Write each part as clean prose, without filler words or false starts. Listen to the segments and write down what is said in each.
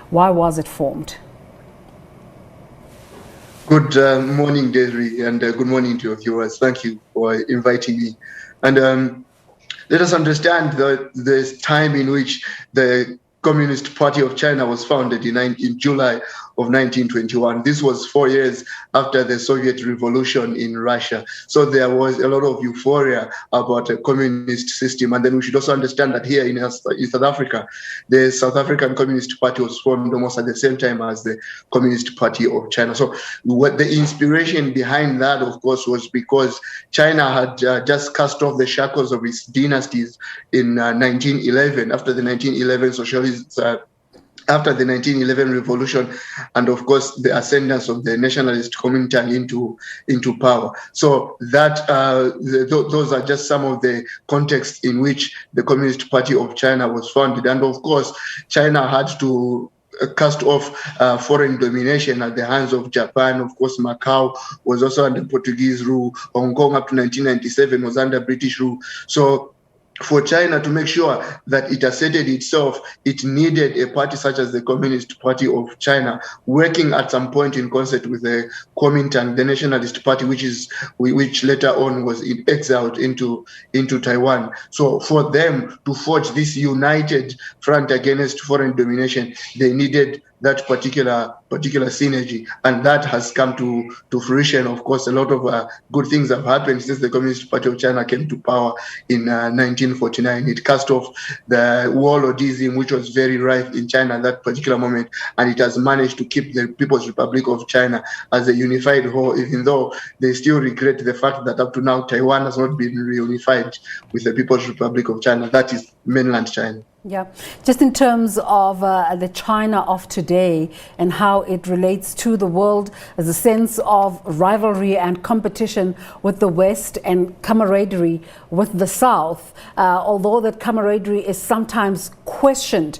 Why was it formed? Good morning, Desiree, and good morning to your viewers. Thank you for inviting me. And let us understand the time in which the Communist Party of China was founded in July of 1921. This was 4 years after the Soviet Revolution in Russia. So there was a lot of euphoria about a communist system. And then we should also understand that here in South Africa, the South African Communist Party was formed almost at the same time as the Communist Party of China. So what the inspiration behind that, of course, was because China had just cast off the shackles of its dynasties in 1911, after the 1911 socialist after the 1911 revolution, and of course the ascendance of the nationalist Kuomintang into power. So that those are just some of the contexts in which the Communist Party of China was founded. And of course, China had to cast off foreign domination at the hands of Japan. Of course, Macau was also under Portuguese rule. Hong Kong up to 1997 was under British rule. So for China to make sure that it asserted itself, it needed a party such as the Communist Party of China, working at some point in concert with the Kuomintang, the Nationalist Party, which later on was exiled into Taiwan. So for them to forge this united front against foreign domination, they needed that particular synergy, and that has come to fruition. Of course, a lot of good things have happened since the Communist Party of China came to power in 1949. It cast off the warlordism, which was very rife in China at that particular moment, and it has managed to keep the People's Republic of China as a unified whole, even though they still regret the fact that up to now Taiwan has not been reunified with the People's Republic of China. That is mainland China. Yeah, just in terms of the China of today and how it relates to the world, as a sense of rivalry and competition with the West and camaraderie with the South, although that camaraderie is sometimes questioned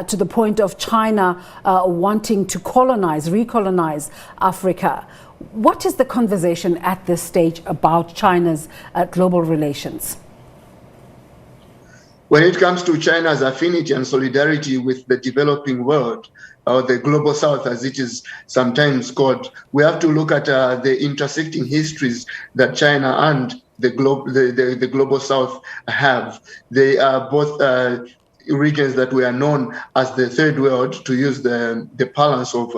to the point of China wanting to recolonize Africa. What is the conversation at this stage about China's global relations? When it comes to China's affinity and solidarity with the developing world, or the global South, as it is sometimes called, we have to look at the intersecting histories that China and the global South have. They are both regions that were known as the third world, to use the balance of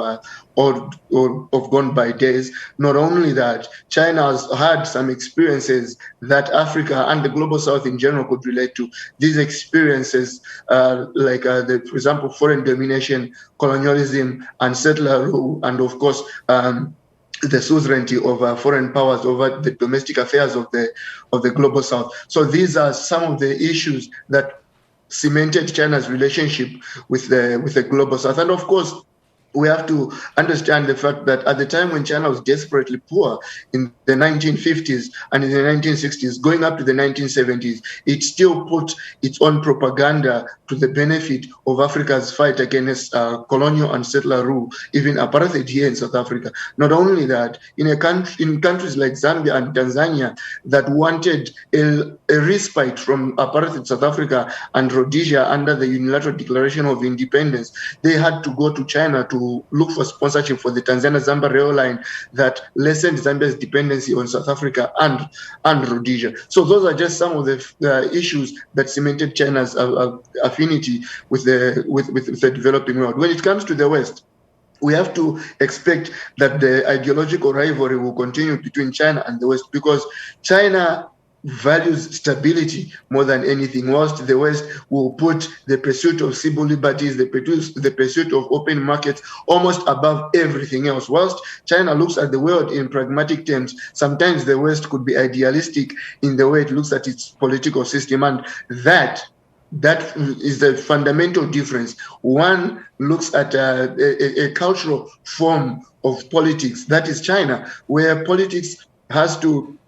gone by days. Not only that, China has had some experiences that Africa and the global South in general could relate to. These experiences, for example, foreign domination, colonialism, and settler rule, and of course, the suzerainty of foreign powers over the domestic affairs of the global South. So these are some of the issues that cemented China's relationship with the global South. And of course, we have to understand the fact that at the time when China was desperately poor in the 1950s and in the 1960s, going up to the 1970s, it still put its own propaganda to the benefit of Africa's fight against colonial and settler rule, even apartheid here in South Africa. Not only that, in countries like Zambia and Tanzania that wanted a respite from apartheid South Africa and Rhodesia under the Unilateral Declaration of Independence, they had to go to China to look for sponsorship for the Tanzania-Zambia rail line that lessened Zambia's dependency on South Africa and Rhodesia. So those are just some of the issues that cemented China's affinity with the developing world. When it comes to the West, we have to expect that the ideological rivalry will continue between China and the West, because China values stability more than anything, whilst the West will put the pursuit of civil liberties, the pursuit of open markets almost above everything else. Whilst China looks at the world in pragmatic terms, sometimes the West could be idealistic in the way it looks at its political system, and that is the fundamental difference. One looks at a cultural form of politics, that is China, where politics has to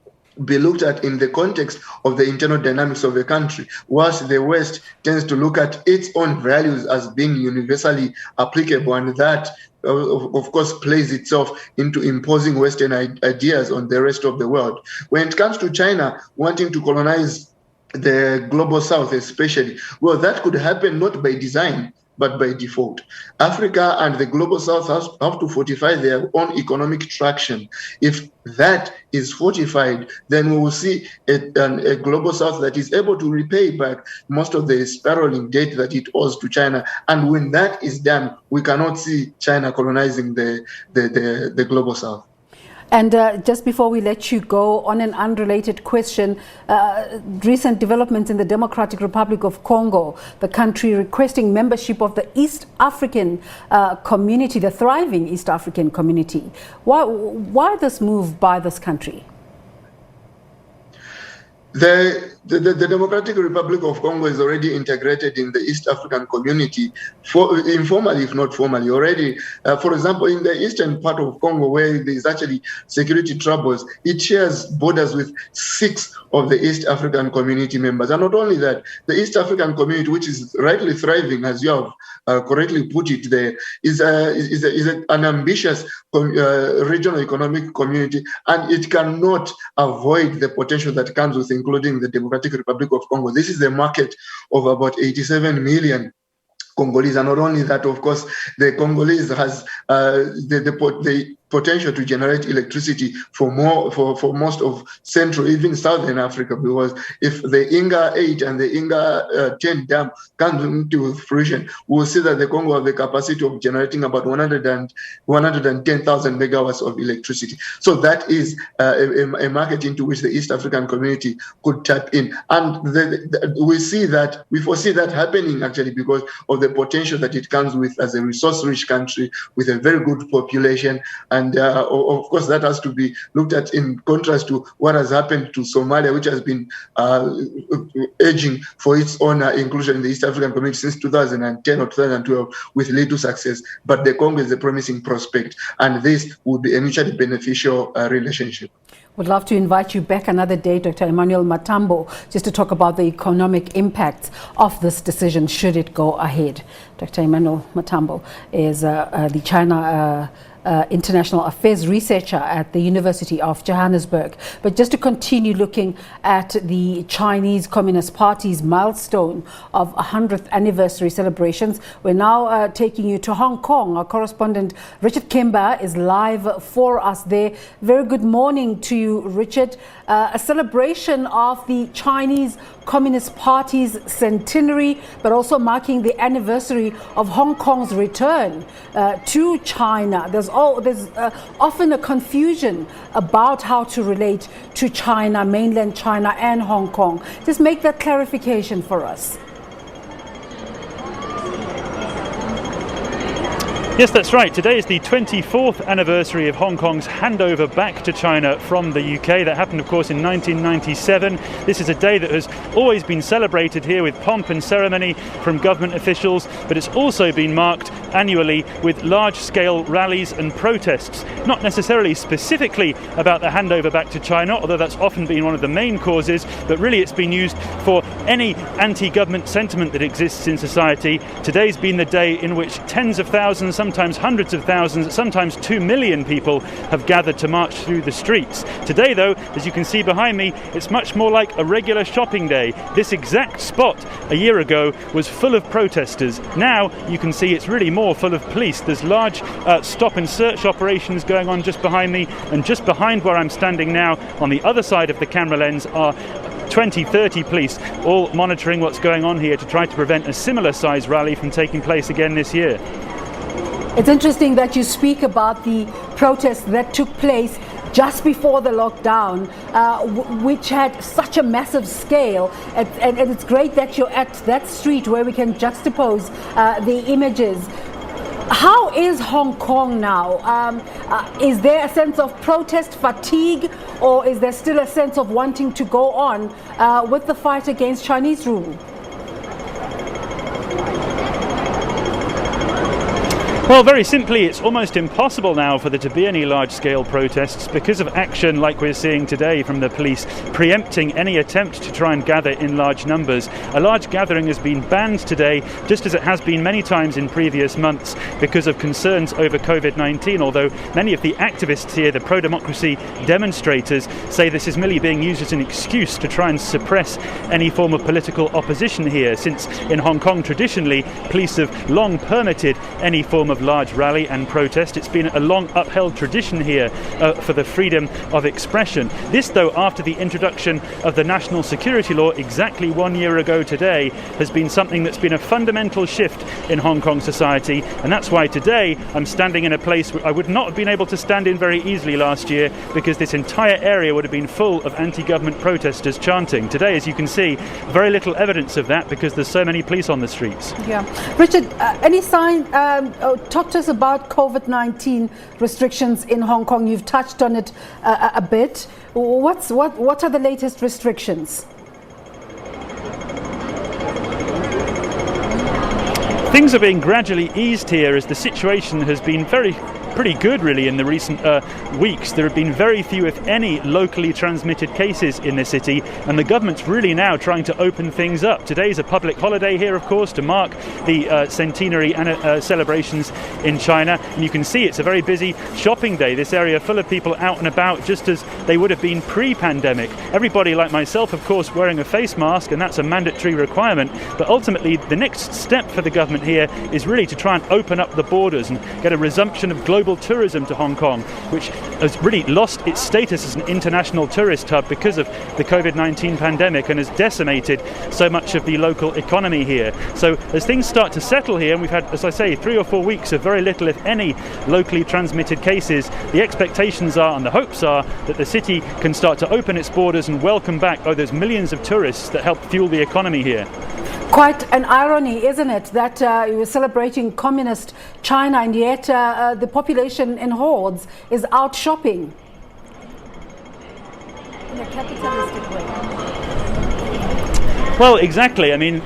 be looked at in the context of the internal dynamics of a country, whilst the West tends to look at its own values as being universally applicable, and that of course plays itself into imposing Western ideas on the rest of the world. When it comes to China wanting to colonize the global South especially, well, that could happen not by design, but by default. Africa and the global south have to fortify their own economic traction. If that is fortified, then we will see a global south that is able to repay back most of the spiraling debt that it owes to China. And when that is done, we cannot see China colonizing the global south. And just before we let you go, on an unrelated question, recent developments in the Democratic Republic of Congo, the country requesting membership of the East African community, the thriving East African community. Why this move by this country? The Democratic Republic of Congo is already integrated in the East African community, informally, if not formally, already. For example, in the eastern part of Congo, where there is actually security troubles, it shares borders with 6 of the East African community members. And not only that, the East African community, which is rightly thriving, as you have correctly put it there, is an ambitious regional economic community, and it cannot avoid the potential that comes with including the Democratic Republic of Congo. This is a market of about 87 million Congolese, and not only that, of course, the Congolese has the potential to generate electricity for most of Central, even Southern Africa, because if the Inga 8 and the Inga 10 dam comes into fruition, we'll see that the Congo have the capacity of generating about 110,000 megawatts of electricity. So that is a market into which the East African community could tap in. And we foresee that happening actually because of the potential that it comes with as a resource-rich country with a very good population. And of course, that has to be looked at in contrast to what has happened to Somalia, which has been urging for its own inclusion in the East African community since 2010 or 2012 with little success. But the Congo is a promising prospect, and this would be a mutually beneficial relationship. Would love to invite you back another day, Dr. Emmanuel Matambo, just to talk about the economic impacts of this decision should it go ahead. Dr. Emmanuel Matambo is the China International Affairs researcher at the University of Johannesburg. But just to continue looking at the Chinese Communist Party's milestone of 100th anniversary celebrations, we're now taking you to Hong Kong. Our correspondent Richard Kimber is live for us there. Very good morning to you, Richard. A celebration of the Chinese Communist Party's centenary, but also marking the anniversary of Hong Kong's return to China. There's often a confusion about how to relate to China, mainland China and Hong Kong. Just make that clarification for us. Yes, that's right. Today is the 24th anniversary of Hong Kong's handover back to China from the UK. That happened, of course, in 1997. This is a day that has always been celebrated here with pomp and ceremony from government officials, but it's also been marked annually with large-scale rallies and protests, not necessarily specifically about the handover back to China, although that's often been one of the main causes, but really it's been used for any anti-government sentiment that exists in society. Today's been the day in which tens of thousands, sometimes hundreds of thousands, sometimes 2 million people have gathered to march through the streets. Today, though, as you can see behind me, it's much more like a regular shopping day. This exact spot a year ago was full of protesters. Now you can see it's really more full of police. There's large stop and search operations going on just behind me, and just behind where I'm standing now, on the other side of the camera lens, are 20-30 police, all monitoring what's going on here to try to prevent a similar size rally from taking place again this year. It's interesting that you speak about the protests that took place just before the lockdown, which had such a massive scale. And it's great that you're at that street where we can juxtapose the images. How is Hong Kong now? Is there a sense of protest fatigue, or is there still a sense of wanting to go on with the fight against Chinese rule? Well, very simply, it's almost impossible now for there to be any large-scale protests because of action like we're seeing today from the police, preempting any attempt to try and gather in large numbers. A large gathering has been banned today, just as it has been many times in previous months, because of concerns over COVID-19, although many of the activists here, the pro-democracy demonstrators, say this is merely being used as an excuse to try and suppress any form of political opposition here, since in Hong Kong, traditionally, police have long permitted any form of large rally and protest. It's been a long upheld tradition here for the freedom of expression. This, though, after the introduction of the national security law exactly 1 year ago today, has been something that's been a fundamental shift in Hong Kong society, and that's why today I'm standing in a place I would not have been able to stand in very easily last year, because this entire area would have been full of anti-government protesters chanting. Today, as you can see, very little evidence of that because there's so many police on the streets. Yeah. Richard, any sign, talk to us about COVID-19 restrictions in Hong Kong. You've touched on it a bit. What are the latest restrictions? Things are being gradually eased here as the situation has been pretty good really in the recent weeks. There have been very few, if any, locally transmitted cases in the city, and the government's really now trying to open things up. Today's a public holiday here, of course, to mark the Centenary celebrations in China, and you can see it's a very busy shopping day. This area full of people out and about, just as they would have been pre-pandemic. Everybody, like myself, of course, wearing a face mask, and that's a mandatory requirement. But ultimately, the next step for the government here is really to try and open up the borders and get a resumption of global tourism to Hong Kong, which has really lost its status as an international tourist hub because of the COVID-19 pandemic and has decimated so much of the local economy here. So as things start to settle here, and we've had, as I say, 3 or 4 weeks of very little, if any, locally transmitted cases, the expectations are and the hopes are that the city can start to open its borders and welcome back those millions of tourists that help fuel the economy here. Quite an irony, isn't it, that you were celebrating communist China and yet the population in hordes is out shopping in a capitalistic way. Well, exactly. I mean,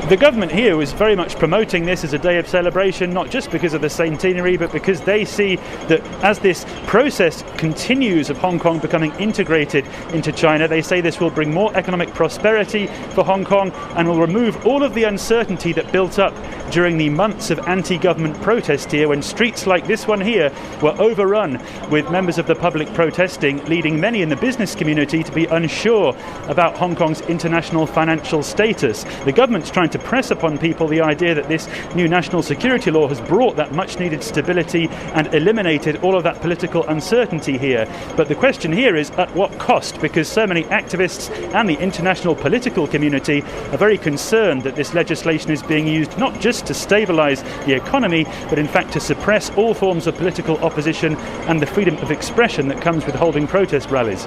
the government here was very much promoting this as a day of celebration, not just because of the Centenary, but because they see that as this process continues of Hong Kong becoming integrated into China, they say this will bring more economic prosperity for Hong Kong and will remove all of the uncertainty that built up during the months of anti-government protest here, when streets like this one here were overrun with members of the public protesting, leading many in the business community to be unsure about Hong Kong's international financial status. The government's trying to press upon people the idea that this new national security law has brought that much needed stability and eliminated all of that political uncertainty here. But the question here is at what cost? Because so many activists and the international political community are very concerned that this legislation is being used not just to stabilise the economy, but in fact to suppress all forms of political opposition and the freedom of expression that comes with holding protest rallies.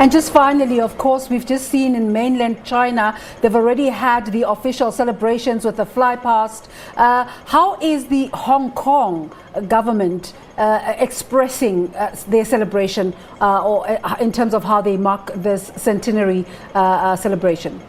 And just finally, of course, we've just seen in mainland China, they've already had the official celebrations with the fly past. How is the Hong Kong government expressing their celebration or in terms of how they mark this centenary celebration?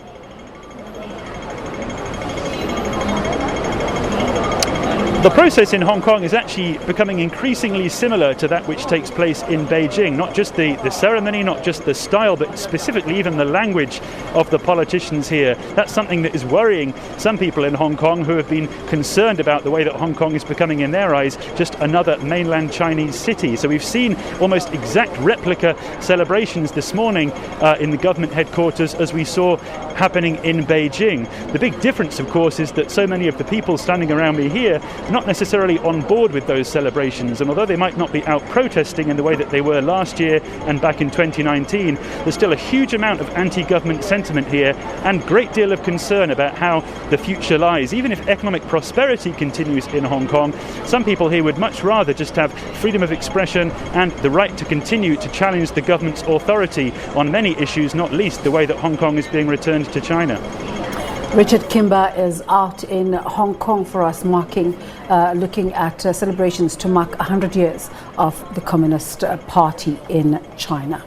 The process in Hong Kong is actually becoming increasingly similar to that which takes place in Beijing. Not just the ceremony, not just the style, but specifically even the language of the politicians here. That's something that is worrying some people in Hong Kong who have been concerned about the way that Hong Kong is becoming, in their eyes, just another mainland Chinese city. So we've seen almost exact replica celebrations this morning in the government headquarters as we saw happening in Beijing. The big difference, of course, is that so many of the people standing around me here not necessarily on board with those celebrations, and although they might not be out protesting in the way that they were last year and back in 2019, there's still a huge amount of anti-government sentiment here and great deal of concern about how the future lies. Even if economic prosperity continues in Hong Kong, some people here would much rather just have freedom of expression and the right to continue to challenge the government's authority on many issues, not least the way that Hong Kong is being returned to China. Richard Kimber is out in Hong Kong for us, looking at celebrations to mark 100 years of the Communist Party in China.